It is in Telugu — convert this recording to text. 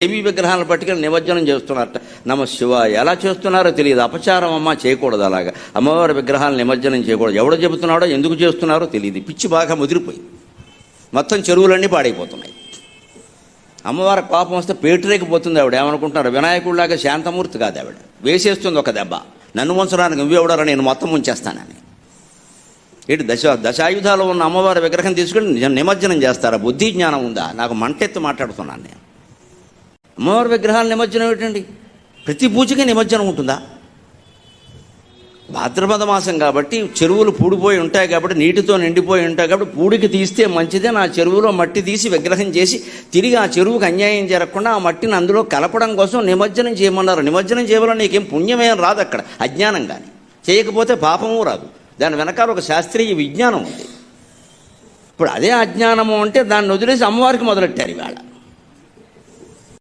దేవీ విగ్రహాలను పట్టుకెళ్ళి నిమజ్జనం చేస్తున్నారట. నమ శివాయ. ఎలా చేస్తున్నారో తెలియదు. అపచారం అమ్మ, చేయకూడదు. అలాగా అమ్మవారి విగ్రహాలను నిమజ్జనం చేయకూడదు. ఎవడో చెబుతున్నాడో ఎందుకు చేస్తున్నారో తెలియదు. పిచ్చి బాగా ముదిరిపోయింది. మొత్తం చెరువులన్నీ పాడైపోతున్నాయి. అమ్మవారి కోపం వస్తే పేటరేకపోతుంది. ఆవిడ ఏమనుకుంటున్నారు, వినాయకుడిలాగా శాంతమూర్తి కాదు ఆవిడ. వేసేస్తుంది ఒక దెబ్బ. నన్ను ముంచడానికి నువ్వెవడారా, నేను మొత్తం ముంచేస్తానని. ఏంటి దశాయుధాలు ఉన్న అమ్మవారి విగ్రహం తీసుకుని నిమజ్జనం చేస్తారా? బుద్ధి జ్ఞానం ఉందా? నాకు మంటెత్తి మాట్లాడుతున్నాను నేను. అమ్మవారి విగ్రహాలు నిమజ్జనం ఏంటండి? ప్రతి పూజకి నిమజ్జనం ఉంటుందా? భాద్రపద మాసం కాబట్టి చెరువులు పూడిపోయి ఉంటాయి, కాబట్టి నీటితో నిండిపోయి ఉంటాయి, కాబట్టి పూడికి తీస్తే మంచిదే. నా చెరువులో మట్టి తీసి విగ్రహం చేసి తిరిగి ఆ చెరువుకు అన్యాయం జరగకుండా ఆ మట్టిని అందులో కలపడం కోసం నిమజ్జనం చేయమన్నారు. నిమజ్జనం చేయవల్ల నీకేం పుణ్యమేం రాదు, అక్కడ అజ్ఞానం కానీ. చేయకపోతే పాపము రాదు. దాని వెనకాల ఒక శాస్త్రీయ విజ్ఞానం ఉంది. ఇప్పుడు అదే అజ్ఞానము అంటే దాన్ని వదిలేసి అమ్మవారికి మొదలెట్టారు ఇవాళ.